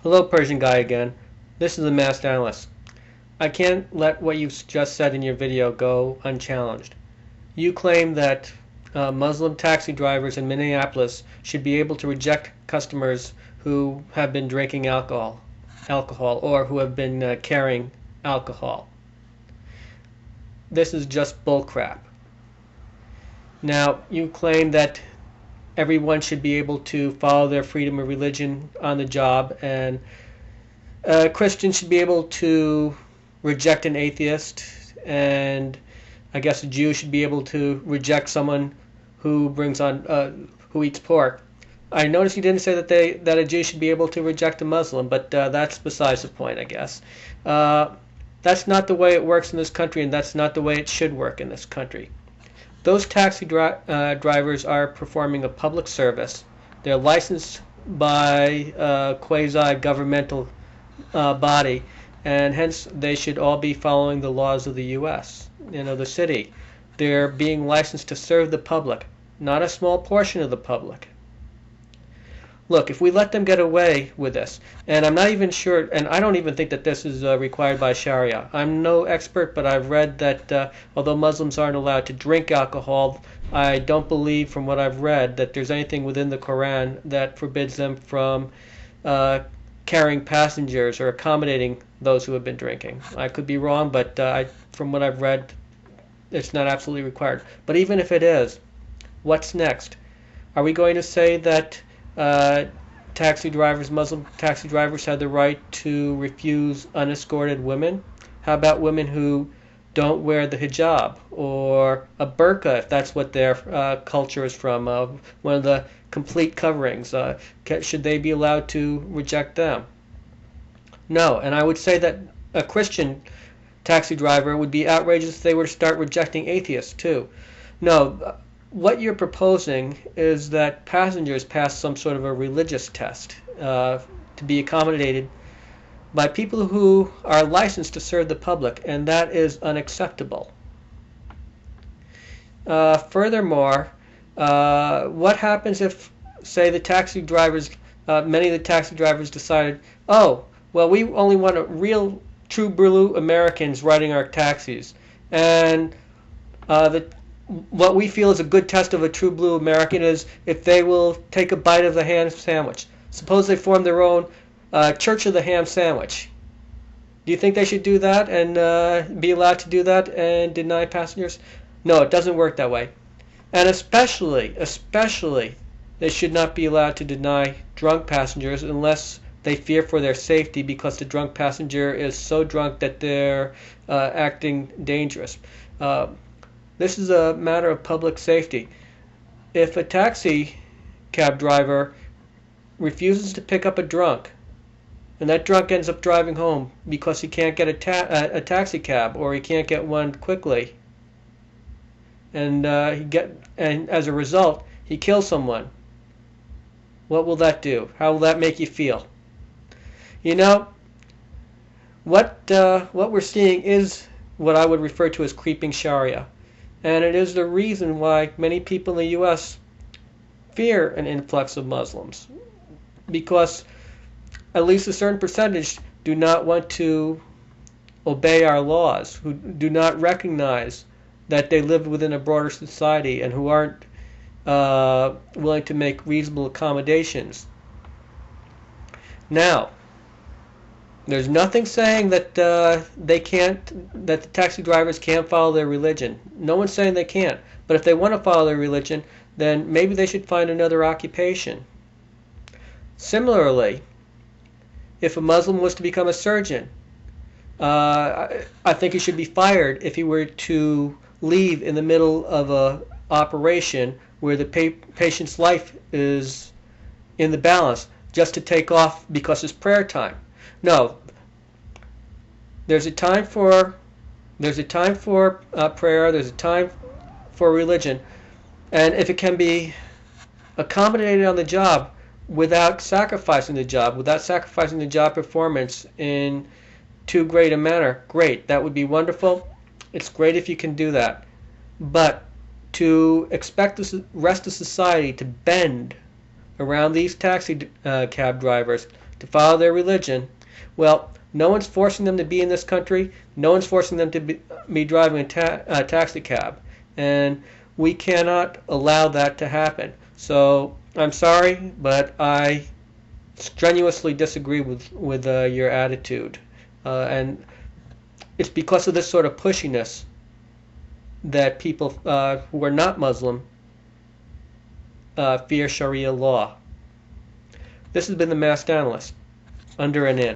Hello, Persian guy again. This is the masked analyst. I can't let what you just said in your video go unchallenged. You claim that Muslim taxi drivers in Minneapolis should be able to reject customers who have been drinking alcohol, or who have been carrying alcohol. This is just bullcrap. Now, you claim that everyone should be able to follow their freedom of religion on the job, and Christians should be able to reject an atheist, and I guess a Jew should be able to reject someone who who eats pork. I noticed you didn't say that a Jew should be able to reject a Muslim, but that's besides the point, I guess. That's not the way it works in this country, and that's not the way it should work in this country. Those taxi drivers are performing a public service. They're licensed by a quasi-governmental body, and hence they should all be following the laws of the U.S., the city. They're being licensed to serve the public, not a small portion of the public. Look, if we let them get away with this, and I'm not even sure, and I don't even think that this is required by Sharia. I'm no expert, but I've read that although Muslims aren't allowed to drink alcohol, I don't believe from what I've read that there's anything within the Quran that forbids them from carrying passengers or accommodating those who have been drinking. I could be wrong, but from what I've read, it's not absolutely required. But even if it is, what's next? Are we going to say that Muslim taxi drivers have the right to refuse unescorted women? How about women who don't wear the hijab or a burqa, if that's what their culture is from, one of the complete coverings? Should they be allowed to reject them? No, and I would say that a Christian taxi driver would be outrageous if they were to start rejecting atheists too. No. What you're proposing is that passengers pass some sort of a religious test to be accommodated by people who are licensed to serve the public, and that is unacceptable. Furthermore, what happens if, say, many of the taxi drivers decided, oh, well, we only want real, true blue Americans riding our taxis, and what we feel is a good test of a true blue American is if they will take a bite of the ham sandwich. Suppose they form their own Church of the Ham Sandwich. Do you think they should do that and be allowed to do that and deny passengers? No, it doesn't work that way. And especially, they should not be allowed to deny drunk passengers unless they fear for their safety because the drunk passenger is so drunk that they're acting dangerous. This is a matter of public safety. If a taxi cab driver refuses to pick up a drunk, and that drunk ends up driving home because he can't get a taxi cab, or he can't get one quickly, and as a result he kills someone, what will that do? How will that make you feel? What we're seeing is what I would refer to as creeping Sharia. And it is the reason why many people in the U.S. fear an influx of Muslims, because at least a certain percentage do not want to obey our laws, who do not recognize that they live within a broader society and who aren't willing to make reasonable accommodations. Now, there's nothing saying that that the taxi drivers can't follow their religion. No one's saying they can't. But if they want to follow their religion, then maybe they should find another occupation. Similarly, if a Muslim was to become a surgeon, I think he should be fired if he were to leave in the middle of an operation where the patient's life is in the balance, just to take off because it's prayer time. No, there's a time for prayer. There's a time for religion, and if it can be accommodated on the job without sacrificing the job performance in too great a manner, great. That would be wonderful. It's great if you can do that, but to expect the rest of society to bend around these taxi cab drivers to follow their religion, well, no one's forcing them to be in this country. No one's forcing them to be driving a taxi cab. And we cannot allow that to happen. So I'm sorry, but I strenuously disagree with your attitude. And it's because of this sort of pushiness that people who are not Muslim fear Sharia law. This has been the Masked Analyst, under and in.